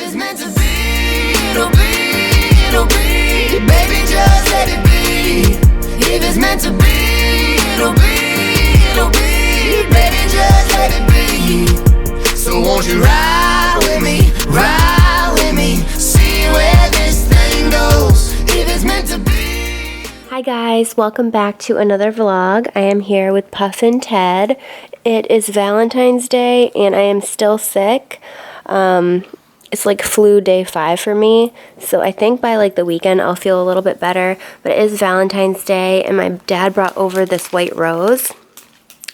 it's meant to be, it'll be, it'll be. Baby, just let it be. If it's meant to be, it'll be, it'll be. Baby, just let it be. So won't you ride with me, see where this thing goes. If it's meant to be. Hi guys, welcome back to another vlog. I am here with Puff and Ted. It is Valentine's Day and I am still sick. It's like flu day 5 for me, so I think by like the weekend I'll feel a little bit better. But it is Valentine's Day and my dad brought over this white rose,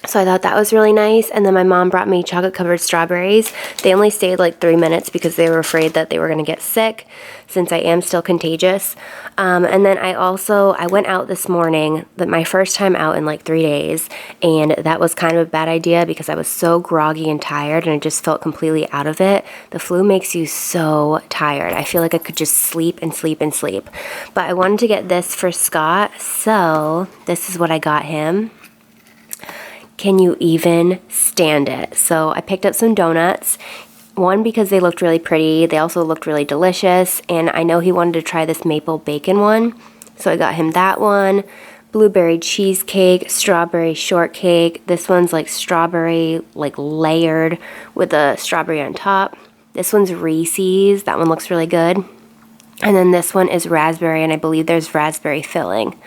so I thought that was really nice. And then my mom brought me chocolate covered strawberries. They only stayed like 3 minutes because they were afraid that they were going to get sick since I am still contagious. And then I went out this morning, my first time out in like 3 days, and that was kind of a bad idea because I was so groggy and tired and I just felt completely out of it. The flu makes you so tired. I feel like I could just sleep and sleep and sleep. But I wanted to get this for Scott, so this is what I got him. Can you even stand it? So I picked up some donuts. One, because they looked really pretty. They also looked really delicious. And I know he wanted to try this maple bacon one. So I got him that one. Blueberry cheesecake, strawberry shortcake. This one's like strawberry, like layered with a strawberry on top. This one's Reese's. That one looks really good. And then this one is raspberry, and I believe there's raspberry filling.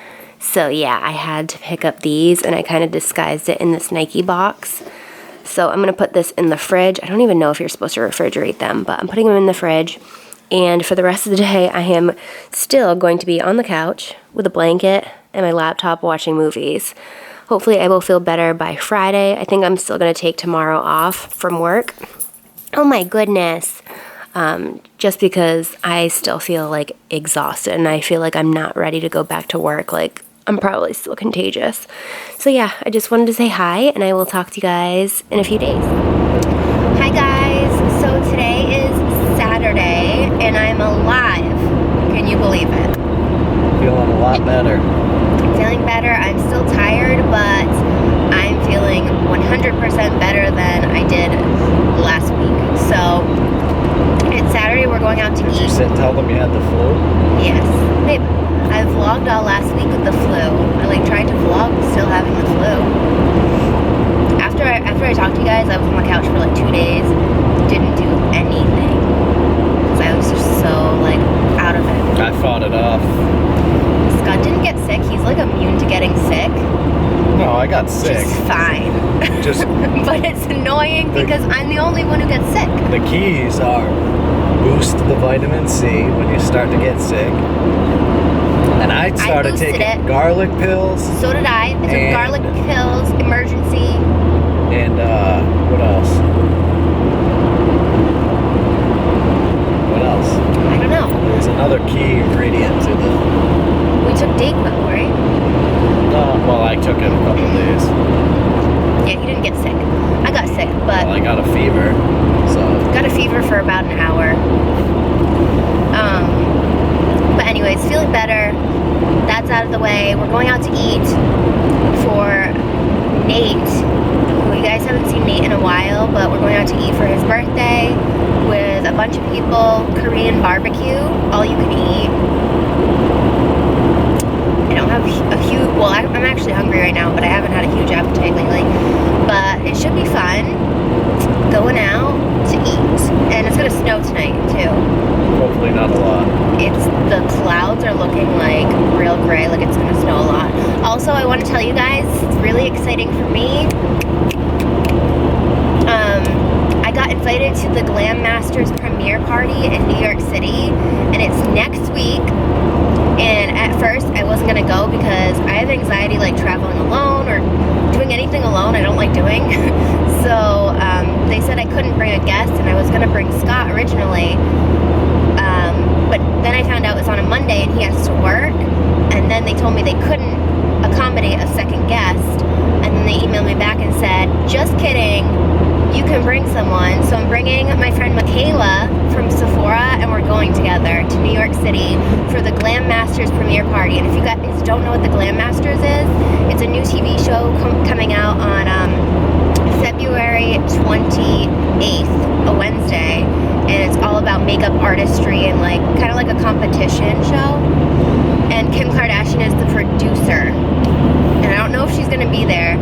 So yeah, I had to pick up these, and I kind of disguised it in this Nike box. So I'm going to put this in the fridge. I don't even know if you're supposed to refrigerate them, but I'm putting them in the fridge. And for the rest of the day, I am still going to be on the couch with a blanket and my laptop watching movies. Hopefully I will feel better by Friday. I think I'm still going to take tomorrow off from work. Oh my goodness. Just because I still feel like exhausted and I feel like I'm not ready to go back to work. Like, I'm probably still contagious. So yeah, I just wanted to say hi, and I will talk to you guys in a few days. Hi guys, so today is Saturday and I'm alive. Can you believe it? Feeling a lot better. Feeling better. I'm still tired, but I'm feeling 100% better than I did last week. So it's Saturday, we're going out to eat. Did you sit and tell them you had the flu? Yes. Babe, I vlogged all last week with the flu. I like tried to vlog still having the flu. After I talked to you guys, I was on the couch for like 2 days. Didn't do anything. Because I was just so like out of it. I fought it off. Scott didn't get sick. He's like immune to getting sick. No, I got sick. Just fine. Just but it's annoying because I'm the only one who gets sick. The keys are boost the vitamin C when you start to get sick. And I started taking garlic pills. So did I. I took garlic pills, emergency. And what else? What else? I don't know. There's another key ingredient to the... We took Dayquil, right? Well, I took it a couple days. Yeah, you didn't get sick. I got sick, but... Well, I got a fever, so... Got a fever for about an hour. But anyways, feeling better. That's out of the way. We're going out to eat for Nate. You guys haven't seen Nate in a while, but we're going out to eat for his birthday with a bunch of people. Korean barbecue, all you can eat. I don't have a huge, well, I'm actually hungry right now, but I haven't had a huge appetite lately. But it should be fun going out to eat. And it's going to snow tonight, too. Hopefully not a lot. The clouds are looking like real gray, like it's going to snow a lot. Also, I want to tell you guys, it's really exciting for me. I got invited to the Glam Masters premiere party in New York City, and it's next week. And at first, I wasn't going to go because I have anxiety, like traveling alone or doing anything alone I don't like doing. So they said I couldn't bring a guest, and I was going to bring Scott originally. But then I found out it was on a Monday, and he has to work. And then they told me they couldn't accommodate a second guest. And then they emailed me back and said, just kidding, you can bring someone. So I'm bringing my friend Michaela from Sephora, and we're going together to New York City for the Glam Masters premiere party. And if you guys don't know what the Glam Masters is, it's a new TV show coming out on February 28th, a Wednesday, and it's all about about makeup artistry and like kind of like a competition show. And Kim Kardashian is the producer. And I don't know if she's gonna be there.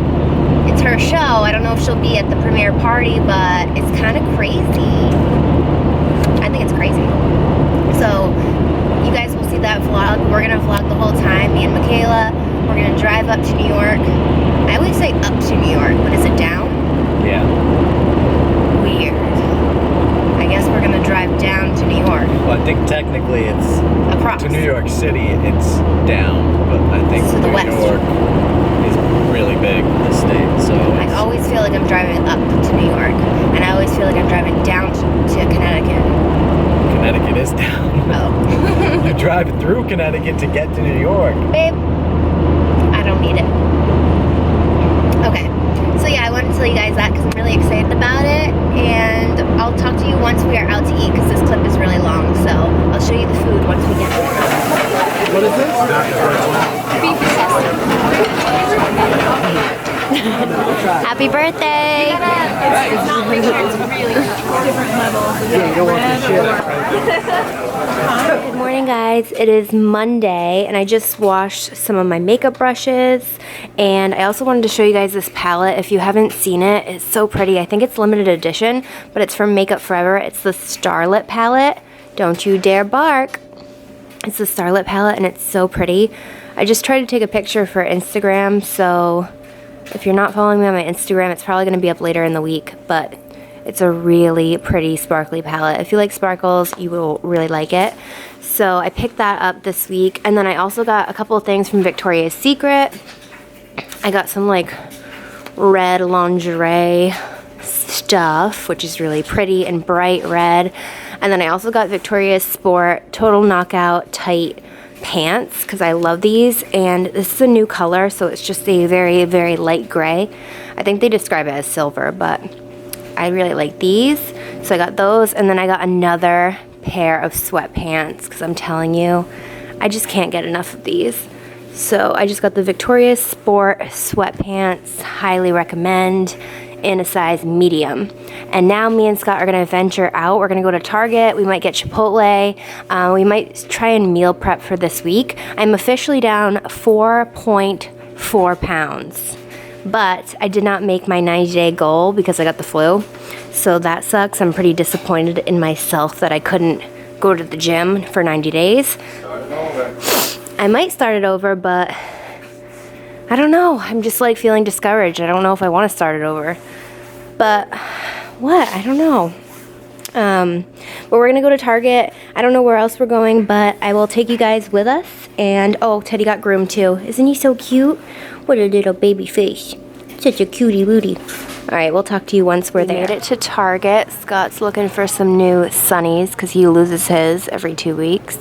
It's her show. I don't know if she'll be at the premiere party, but it's kind of crazy. I think it's crazy. So you guys will see that vlog. We're gonna vlog the whole time. Me and Michaela. We're gonna drive up to New York. I always say up to New York, but is it down? Yeah. Weird. I guess we're gonna drive down to New York. Well, I think technically it's Across. to New York City. It's down, but I think To the New west. York is really big, the state. So I always feel like I'm driving up to New York, and I always feel like I'm driving down to Connecticut. Connecticut is down. Oh. You drive through Connecticut to get to New York. Babe, I don't need it. Okay, so yeah, I wanted to tell you guys that because I'm really excited about it, and I'll talk to you once we are out to eat because this clip is really long, so I'll show you the food once we get there. What is this? Happy birthday! It's not like it's really different levels. Yeah, you don't want the shit. Good morning, guys. It is Monday, and I just washed some of my makeup brushes, and I also wanted to show you guys this palette. If you haven't seen it, it's so pretty. I think it's limited edition, but it's from Makeup Forever. It's the Starlit palette. Don't you dare bark. It's the Starlit palette, and it's so pretty. I just tried to take a picture for Instagram, so if you're not following me on my Instagram, it's probably going to be up later in the week, but it's a really pretty sparkly palette. If you like sparkles, you will really like it. So I picked that up this week, and then I also got a couple of things from Victoria's Secret. I got some like red lingerie stuff, which is really pretty and bright red. And then I also got Victoria's Sport Total Knockout Tight pants because I love these, and this is a new color, so it's just a very, very light gray. I think they describe it as silver, but I really like these, so I got those. And then I got another pair of sweatpants because I'm telling you, I just can't get enough of these. So I just got the Victoria's Sport sweatpants, highly recommend, in a size medium. And now me and Scott are gonna venture out. We're gonna go to Target. We might get Chipotle. We might try and meal prep for this week. I'm officially down 4.4 pounds, but I did not make my 90-day goal because I got the flu. So that sucks. I'm pretty disappointed in myself that I couldn't go to the gym for 90 days. I might start it over, but I don't know. I'm just like feeling discouraged. I don't know if I want to start it over. But what? I don't know. But we're going to go to Target. I don't know where else we're going, but I will take you guys with us. And oh, Teddy got groomed too. Isn't he so cute? What a little baby face. Such a cutie booty. All right, we'll talk to you once we're there. We made it to Target. Scott's looking for some new sunnies because he loses his every 2 weeks.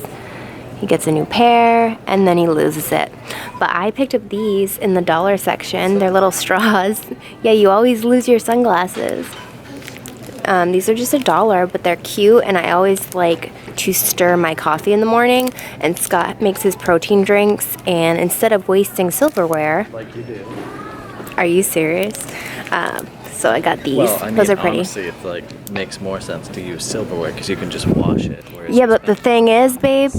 He gets a new pair, and then he loses it. But I picked up these in the dollar section. They're little straws. Yeah, you always lose your sunglasses. These are just $1, but they're cute, and I always like to stir my coffee in the morning, and Scott makes his protein drinks, and instead of wasting silverware... Like you do. Are you serious? So I got these. Well, I mean, those are pretty. honestly, it like makes more sense to use silverware because you can just wash it. Yeah, but the thing is, babe,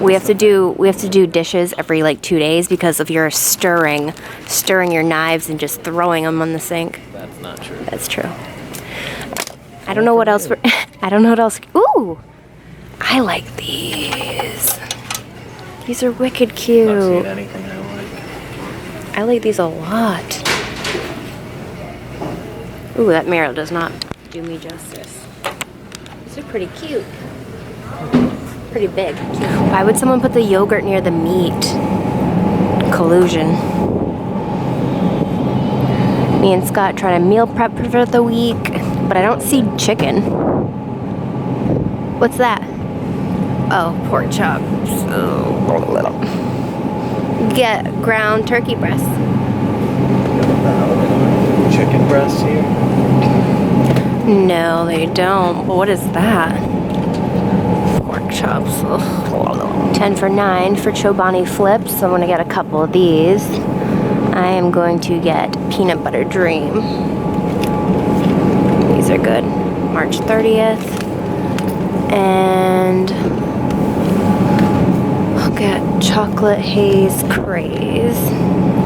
we have to do dishes every like 2 days because of your stirring your knives and just throwing them on the sink. That's not true. That's true. I don't know what else. I don't know what else. Ooh, I like these. These are wicked cute. I've seen anything I like. I like these a lot. Ooh, that mirror does not do me justice. These are pretty cute. Pretty big. Why would someone put the yogurt near the meat? Collusion. Me and Scott trying to meal prep for the week, but I don't see chicken. What's that? Oh, pork chops. Get ground turkey breasts. Chicken breasts here? No, they don't. Well, what is that? Pork chops. Ugh. 10 for 9 for Chobani flips. So I'm going to get a couple of these. I am going to get Peanut Butter Dream. These are good. March 30th. And I'll get Chocolate Haze Craze,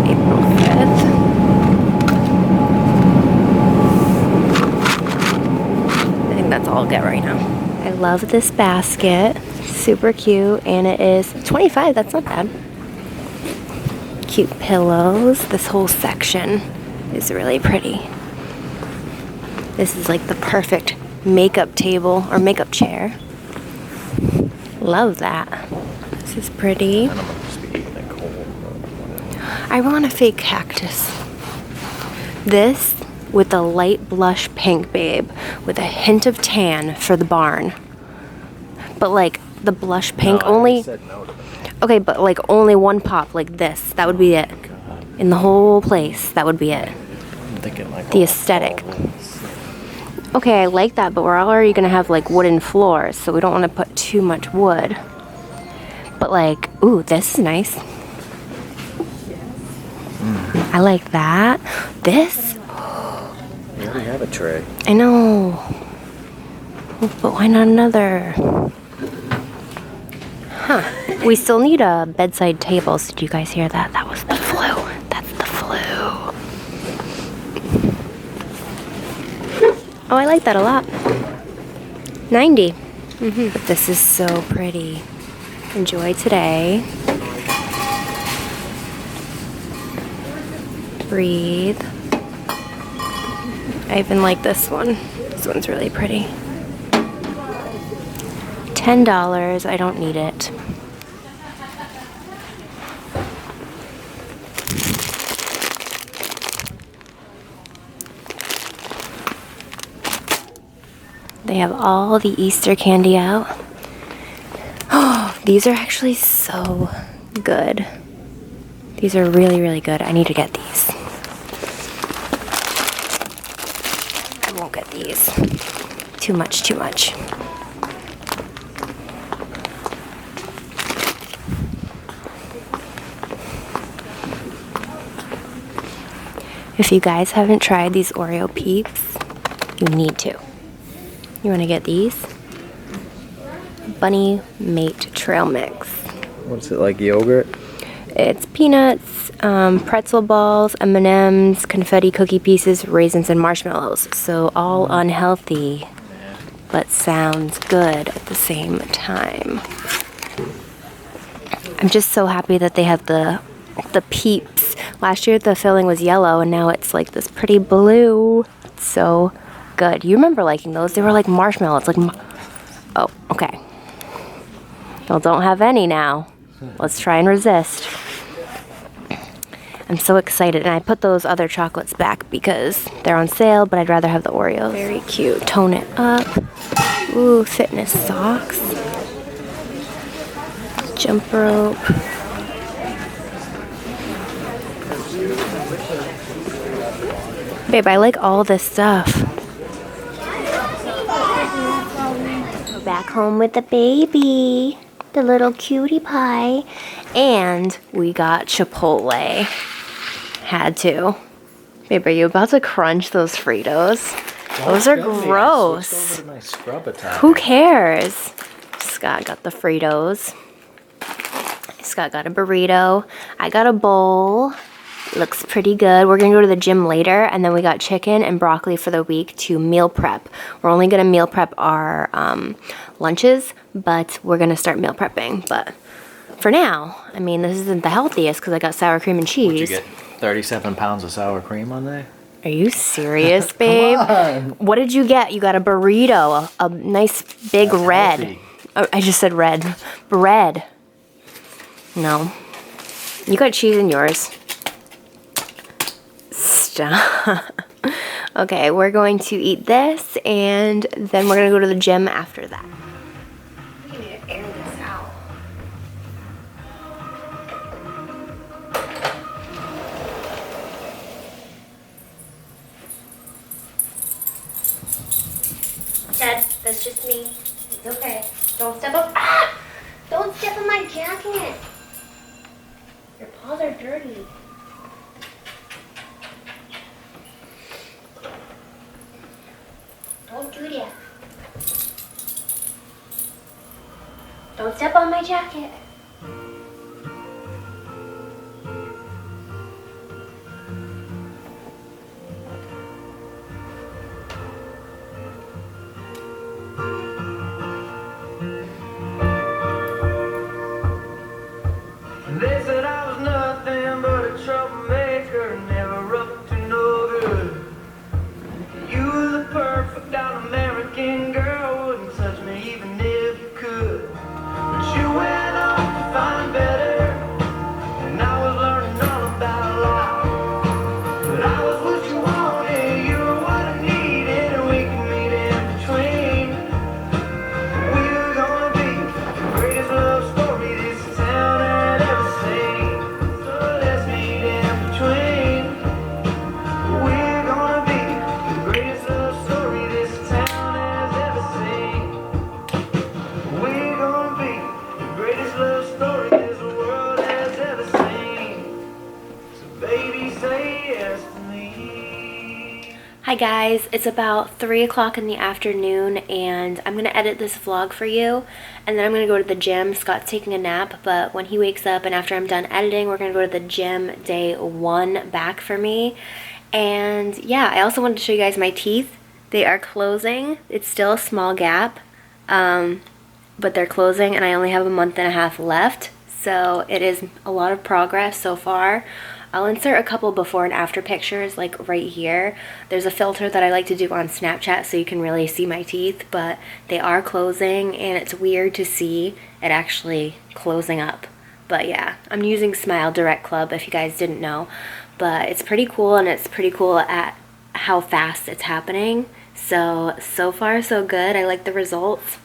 April 5th. I think that's all I'll get right now. I love this basket, super cute, and it is $25, that's not bad. Cute pillows, this whole section is really pretty. This is like the perfect makeup table or makeup chair. Love that. This is pretty. I don't know, just be eating it cold. I want a fake cactus. This with a light blush pink, babe, with a hint of tan for the barn. But like the blush pink only. Said no to them. Okay, but like only one pop, like this. That would be it. In the whole place, that would be it. I'm thinking like The aesthetic. Okay, I like that, but we're already gonna have like wooden floors, so we don't want to put too much wood. But like, ooh, this is nice. I like that. This, We already have a tray. I know. But why not another? Huh. We still need a bedside table. So did you guys hear that? That was the flu. That's the flu. Oh, I like that a lot. 90. But this is so pretty. Enjoy today. Breathe. I even like this one. This one's really pretty. $10. I don't need it. They have all the Easter candy out. Oh, these are actually so good. These are really, really good. I need to get these. I won't get these. Too much, too much. If you guys haven't tried these Oreo Peeps, you need to. You want to get these? Bunny Mate Trail Mix. What's it, like yogurt? It's peanuts, pretzel balls, M&Ms, confetti cookie pieces, raisins, and marshmallows. So all unhealthy, but sounds good at the same time. I'm just so happy that they have the Peeps. Last year the filling was yellow, and now it's like this pretty blue. It's so good. You remember liking those? They were like marshmallows. Like, oh, okay. Well, don't have any now. Let's try and resist. I'm so excited, and I put those other chocolates back because they're on sale, but I'd rather have the Oreos. Very cute. Tone it up. Ooh, fitness socks. Jump rope. Babe, I like all this stuff. We're back home with the baby. The little cutie pie. And we got Chipotle. Had to. Babe, are you about to crunch those Fritos? Those are gross. Who cares? Scott got the Fritos. Scott got a burrito. I got a bowl. Looks pretty good. We're gonna go to the gym later, and then we got chicken and broccoli for the week to meal prep. We're only gonna meal prep our lunches, but we're gonna start meal prepping. But for now, I mean, this isn't the healthiest because I got sour cream and cheese. What'd you get? 37 pounds of sour cream on there? Are you serious, babe? Come on. What did you get? You got a burrito, a nice big That's red. healthy. Oh, I just said red. Bread. No. You got cheese in yours. Stop. Okay, we're going to eat this, and then we're going to go to the gym after that. We need to air this out. Dad, that's just me. It's okay. Don't step up. Ah! Don't step on my jacket. Your paws are dirty. Don't do that. Don't step on my jacket. They said I was nothing but a troublemaker, never up to no good. You were the perfect all-American girl, wouldn't touch me even if you could. But you went off to find better, and I was learning all about life. But I was what you wanted, you were what I needed, and we could meet in between. We were gonna be the greatest love story this town had ever seen. So let's meet in between. We're gonna be the greatest love story this town has ever seen. We're gonna be the greatest love story this world has ever seen. So baby, say yes to me. Hi guys, it's about 3 o'clock in the afternoon and I'm going to edit this vlog for you and then I'm going to go to the gym. Scott's taking a nap, but when he wakes up and after I'm done editing, we're going to go to the gym day 1 back for me. And yeah, I also wanted to show you guys my teeth. They are closing. It's still a small gap, but they're closing and I only have a month and a half left. So it is a lot of progress so far. I'll insert a couple before and after pictures like right here. There's a filter that I like to do on Snapchat so you can really see my teeth, but they are closing and it's weird to see it actually closing up. But yeah, I'm using Smile Direct Club if you guys didn't know, but it's pretty cool and it's pretty cool at how fast it's happening. So far so good. I like the results.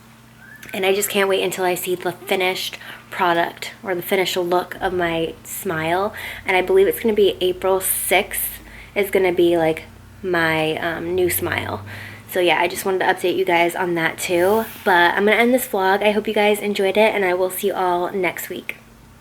And I just can't wait until I see the finished product or the finished look of my smile. And I believe it's going to be April 6th is going to be like my new smile. So yeah, I just wanted to update you guys on that too. But I'm going to end this vlog. I hope you guys enjoyed it and I will see you all next week.